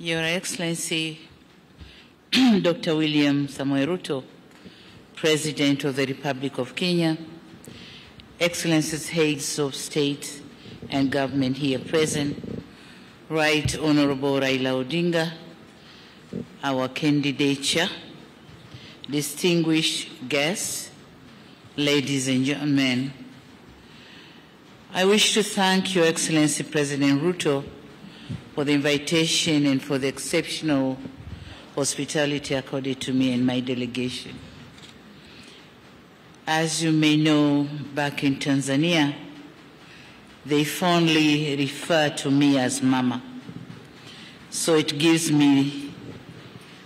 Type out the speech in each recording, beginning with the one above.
Your Excellency, Dr. William Samoei Ruto, President of the Republic of Kenya, Excellencies, heads of state and government here present, Right Honorable Raila Odinga, our candidature, distinguished guests, ladies and gentlemen, I wish to thank Your Excellency President Ruto for the invitation and for the exceptional hospitality accorded to me and my delegation. As you may know, back in Tanzania, they fondly refer to me as Mama. So it gives me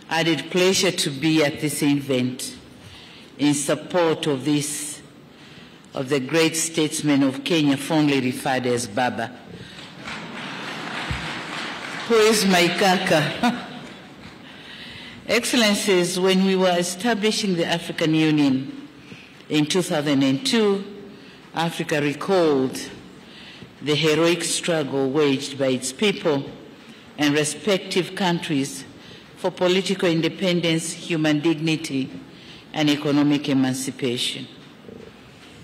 added pleasure to be at this event in support of the great statesman of Kenya, fondly referred as Baba, who is my kaka. Excellencies, when we were establishing the African Union in 2002, Africa recalled the heroic struggle waged by its people and respective countries for political independence, human dignity, and economic emancipation.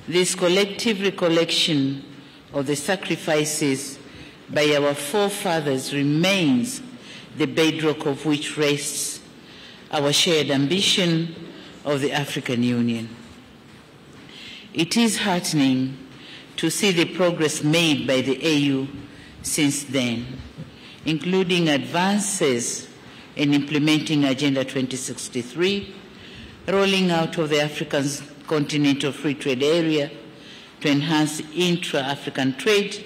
This collective recollection of the sacrifices by our forefathers remains the bedrock of which rests our shared ambition of the African Union. It is heartening to see the progress made by the AU since then, including advances in implementing Agenda 2063, rolling out of the African Continental Free Trade Area to enhance intra-African trade,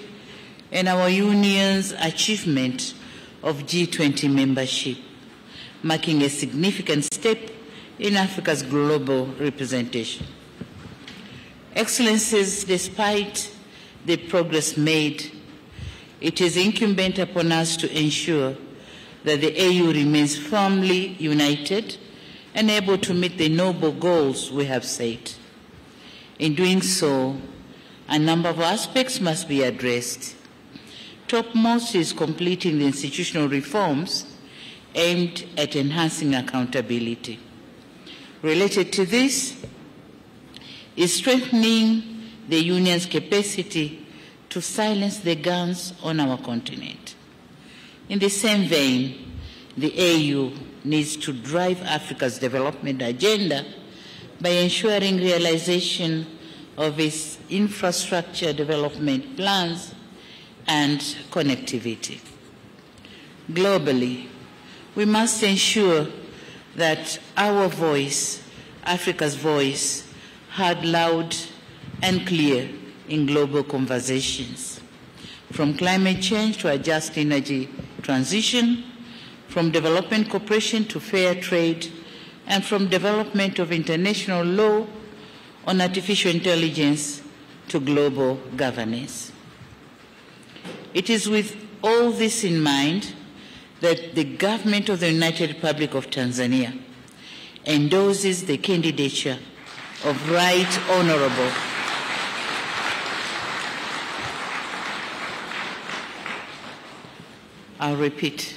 and our Union's achievement of G20 membership, marking a significant step in Africa's global representation. Excellencies, despite the progress made, it is incumbent upon us to ensure that the AU remains firmly united and able to meet the noble goals we have set. In doing so, a number of aspects must be addressed. Topmost is completing the institutional reforms aimed at enhancing accountability. Related to this is strengthening the Union's capacity to silence the guns on our continent. In the same vein, the AU needs to drive Africa's development agenda by ensuring realization of its infrastructure development plans and connectivity. Globally, we must ensure that our voice, Africa's voice, heard loud and clear in global conversations, from climate change to a just energy transition, from development cooperation to fair trade, and from development of international law on artificial intelligence to global governance. It is with all this in mind that the government of the United Republic of Tanzania endorses the candidature of Right Honorable I'll repeat.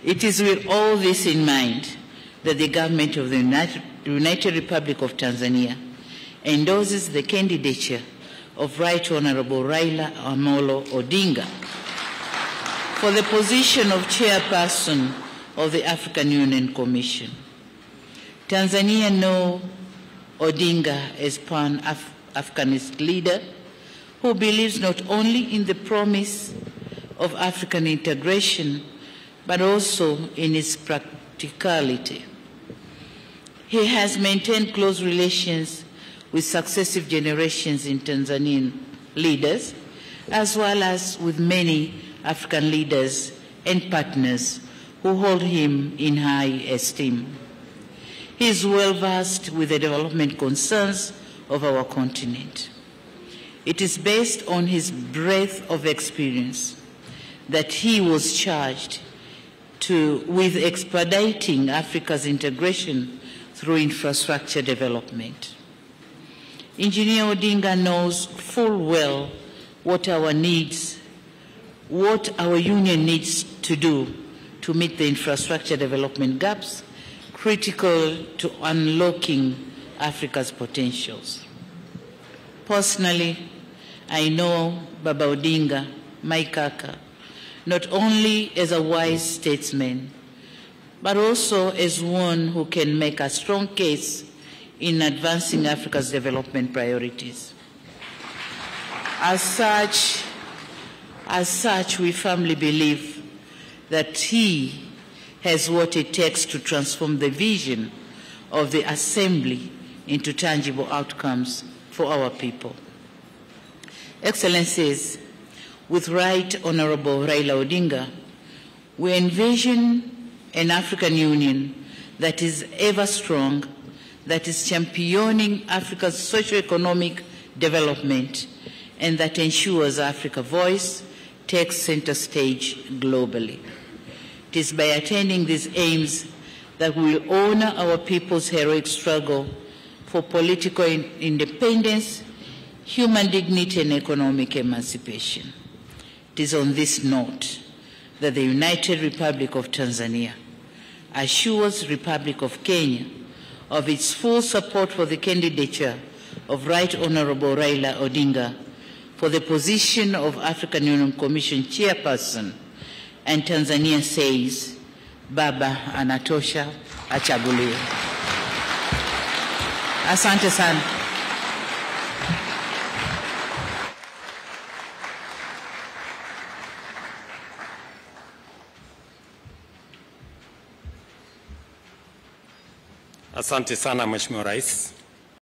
It is with all this in mind that the government of the United Republic of Tanzania endorses the candidature of Right Honorable Raila Amolo Odinga for the position of chairperson of the African Union Commission. Tanzania knows Odinga as Pan-Africanist leader who believes not only in the promise of African integration, but also in its practicality. He has maintained close relations with successive generations in Tanzanian leaders, as well as with many African leaders and partners who hold him in high esteem. He is well versed with the development concerns of our continent. It is based on his breadth of experience that he was charged with expediting Africa's integration through infrastructure development. Engineer Odinga knows full well what our needs what our union needs to do to meet the infrastructure development gaps critical to unlocking Africa's potentials. Personally, I know Baba Odinga, my kaka, not only as a wise statesman, but also as one who can make a strong case in advancing Africa's development priorities. As such, we firmly believe that he has what it takes to transform the vision of the Assembly into tangible outcomes for our people. Excellencies, with Right Honorable Raila Odinga, we envision an African Union that is ever strong, that is championing Africa's socio-economic development, and that ensures Africa's voice takes center stage globally. It is by attaining these aims that we will honor our people's heroic struggle for political independence, human dignity, and economic emancipation. It is on this note that the United Republic of Tanzania assures Republic of Kenya of its full support for the candidature of Right Honorable Raila Odinga for the position of African Union Commission Chairperson, and Tanzania says, Baba anatosha, achaguliwe. Asante sana. Asante sana Mheshimiwa Rais.